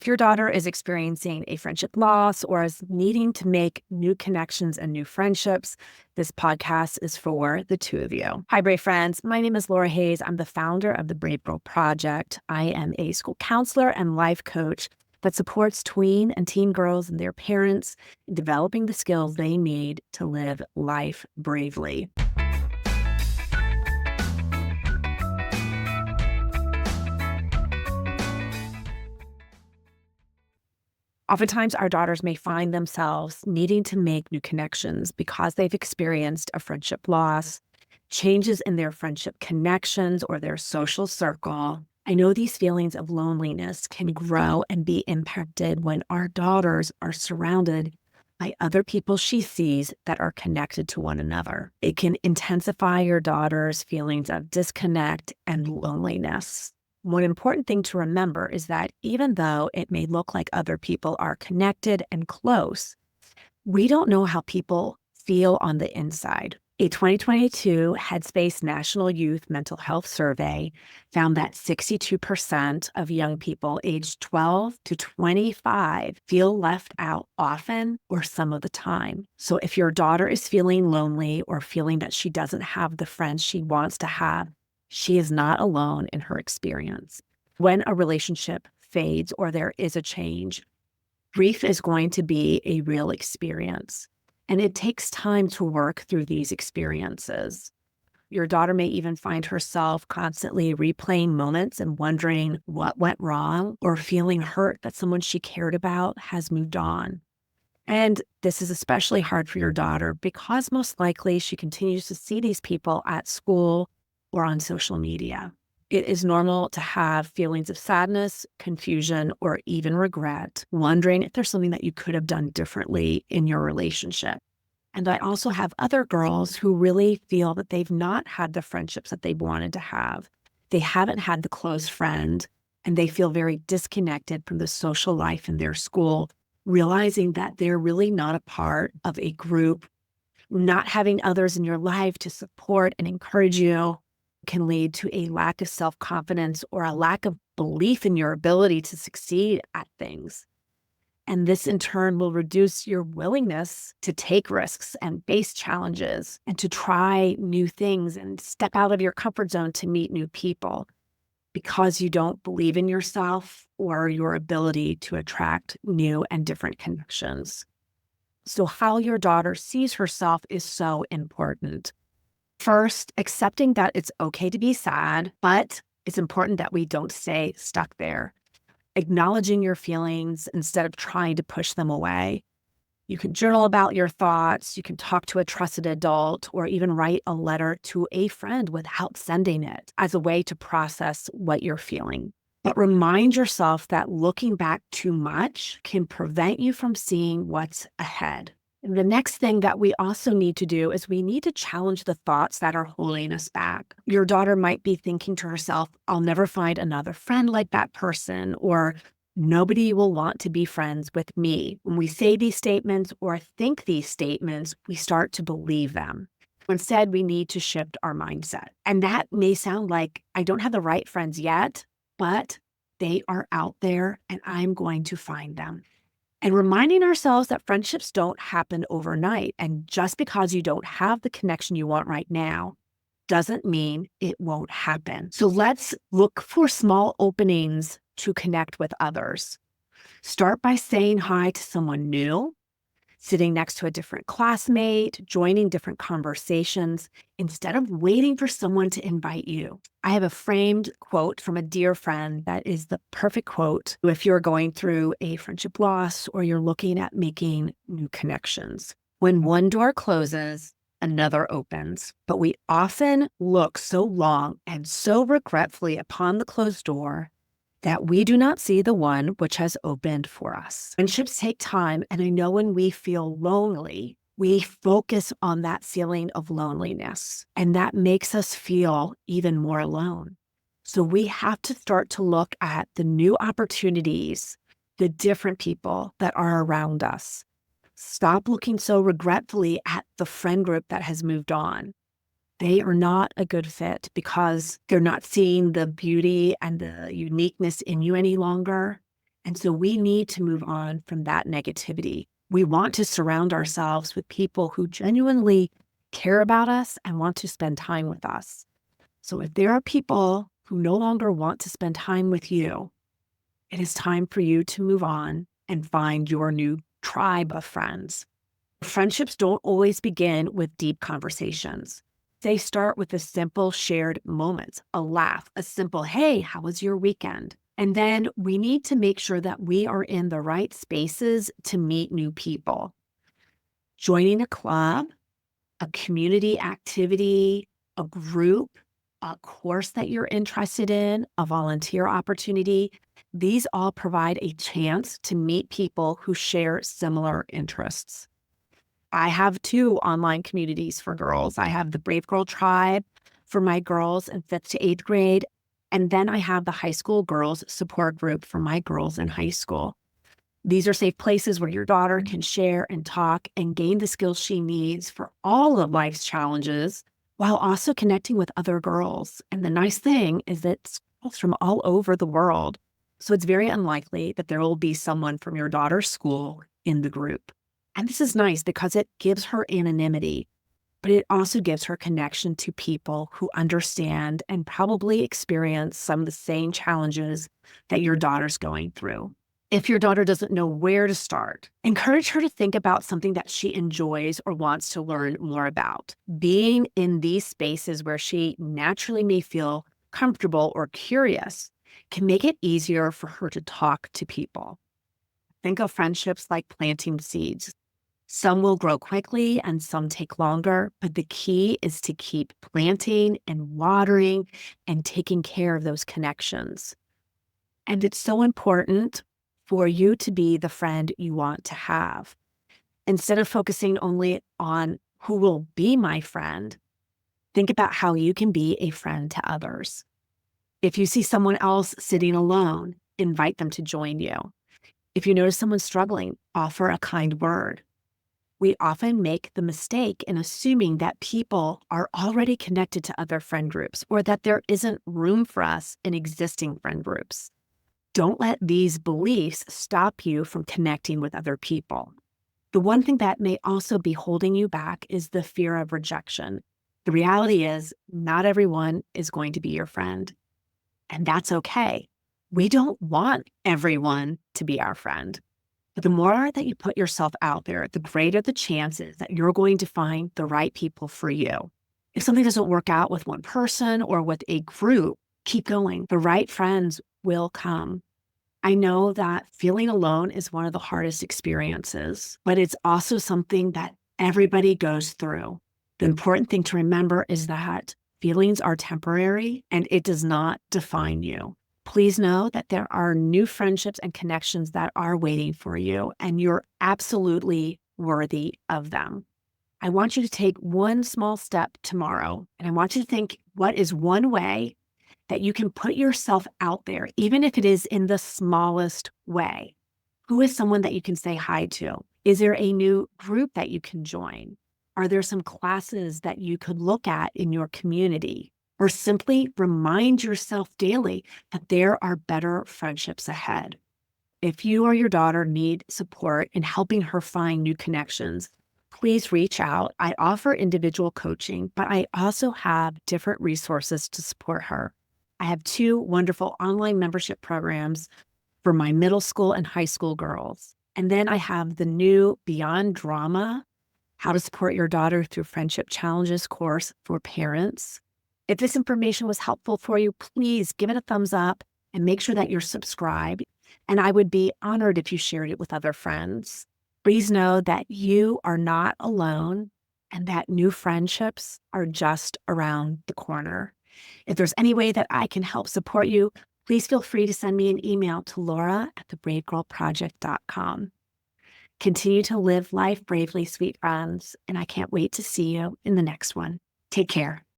If your daughter is experiencing a friendship loss or is needing to make new connections and new friendships, this podcast is for the two of you. Hi, Brave friends. My name is Laura Hayes. I'm the founder of the Brave Girl Project. I am a school counselor and life coach that supports tween and teen girls and their parents in developing the skills they need to live life bravely. Oftentimes, our daughters may find themselves needing to make new connections because they've experienced a friendship loss, changes in their friendship connections or their social circle. I know these feelings of loneliness can grow and be impacted when our daughters are surrounded by other people she sees that are connected to one another. It can intensify your daughter's feelings of disconnect and loneliness. One important thing to remember is that even though it may look like other people are connected and close, we don't know how people feel on the inside. A 2022 Headspace National Youth Mental Health Survey found that 62% of young people aged 12 to 25 feel left out often or some of the time. So if your daughter is feeling lonely or feeling that she doesn't have the friends she wants to have, she is not alone in her experience. When a relationship fades or there is a change, grief is going to be a real experience, and it takes time to work through these experiences. Your daughter may even find herself constantly replaying moments and wondering what went wrong or feeling hurt that someone she cared about has moved on. And this is especially hard for your daughter because most likely she continues to see these people at school or on social media. It is normal to have feelings of sadness, confusion, or even regret, wondering if there's something that you could have done differently in your relationship. And I also have other girls who really feel that they've not had the friendships that they wanted to have. They haven't had the close friend, and they feel very disconnected from the social life in their school, realizing that they're really not a part of a group. Not having others in your life to support and encourage you can lead to a lack of self-confidence or a lack of belief in your ability to succeed at things. And this in turn will reduce your willingness to take risks and face challenges and to try new things and step out of your comfort zone to meet new people because you don't believe in yourself or your ability to attract new and different connections. So how your daughter sees herself is so important. First, accepting that it's okay to be sad, but it's important that we don't stay stuck there. Acknowledging your feelings instead of trying to push them away. You can journal about your thoughts, you can talk to a trusted adult, or even write a letter to a friend without sending it as a way to process what you're feeling. But remind yourself that looking back too much can prevent you from seeing what's ahead. The next thing that we also need to do is we need to challenge the thoughts that are holding us back. Your daughter might be thinking to herself, I'll never find another friend like that person, or nobody will want to be friends with me. When we say these statements or think these statements, we start to believe them. Instead, we need to shift our mindset. And that may sound like I don't have the right friends yet, but they are out there and I'm going to find them. And reminding ourselves that friendships don't happen overnight. And just because you don't have the connection you want right now doesn't mean it won't happen. So let's look for small openings to connect with others. Start by saying hi to someone new, sitting next to a different classmate, joining different conversations, instead of waiting for someone to invite you. I have a framed quote from a dear friend that is the perfect quote if you're going through a friendship loss or you're looking at making new connections. When one door closes, another opens. But we often look so long and so regretfully upon the closed door that we do not see the one which has opened for us. Friendships take time, and I know when we feel lonely, we focus on that feeling of loneliness, and that makes us feel even more alone. So we have to start to look at the new opportunities, the different people that are around us. Stop looking so regretfully at the friend group that has moved on. They are not a good fit because they're not seeing the beauty and the uniqueness in you any longer. And so we need to move on from that negativity. We want to surround ourselves with people who genuinely care about us and want to spend time with us. So if there are people who no longer want to spend time with you, it is time for you to move on and find your new tribe of friends. Friendships don't always begin with deep conversations. They start with the simple shared moments, a laugh, a simple, hey, how was your weekend? And then we need to make sure that we are in the right spaces to meet new people. Joining a club, a community activity, a group, a course that you're interested in, a volunteer opportunity, these all provide a chance to meet people who share similar interests. I have two online communities for girls. I have the Brave Girl Tribe for my girls in 5th to 8th grade. And then I have the high school girls support group for my girls in high school. These are safe places where your daughter can share and talk and gain the skills she needs for all of life's challenges while also connecting with other girls. And the nice thing is that it's girls from all over the world. So it's very unlikely that there will be someone from your daughter's school in the group. And this is nice because it gives her anonymity, but it also gives her connection to people who understand and probably experience some of the same challenges that your daughter's going through. If your daughter doesn't know where to start, encourage her to think about something that she enjoys or wants to learn more about. Being in these spaces where she naturally may feel comfortable or curious can make it easier for her to talk to people. Think of friendships like planting seeds. Some will grow quickly and some take longer, but the key is to keep planting and watering and taking care of those connections. And it's so important for you to be the friend you want to have. Instead of focusing only on who will be my friend, think about how you can be a friend to others. If you see someone else sitting alone, invite them to join you. If you notice someone struggling, offer a kind word. We often make the mistake in assuming that people are already connected to other friend groups or that there isn't room for us in existing friend groups. Don't let these beliefs stop you from connecting with other people. The one thing that may also be holding you back is the fear of rejection. The reality is, not everyone is going to be your friend, and that's okay. We don't want everyone to be our friend. But the more that you put yourself out there, the greater the chances that you're going to find the right people for you. If something doesn't work out with one person or with a group, keep going. The right friends will come. I know that feeling alone is one of the hardest experiences, but it's also something that everybody goes through. The important thing to remember is that feelings are temporary and it does not define you. Please know that there are new friendships and connections that are waiting for you, and you're absolutely worthy of them. I want you to take one small step tomorrow, and I want you to think, what is one way that you can put yourself out there, even if it is in the smallest way? Who is someone that you can say hi to? Is there a new group that you can join? Are there some classes that you could look at in your community? Or simply remind yourself daily that there are better friendships ahead. If you or your daughter need support in helping her find new connections, please reach out. I offer individual coaching, but I also have different resources to support her. I have 2 wonderful online membership programs for my middle school and high school girls. And then I have the new Beyond Drama, How to Support Your Daughter Through Friendship Challenges course for parents. If this information was helpful for you, please give it a thumbs up and make sure that you're subscribed. And I would be honored if you shared it with other friends. Please know that you are not alone and that new friendships are just around the corner. If there's any way that I can help support you, please feel free to send me an email to laura@thebravegirlproject.com. Continue to live life bravely, sweet friends, and I can't wait to see you in the next one. Take care.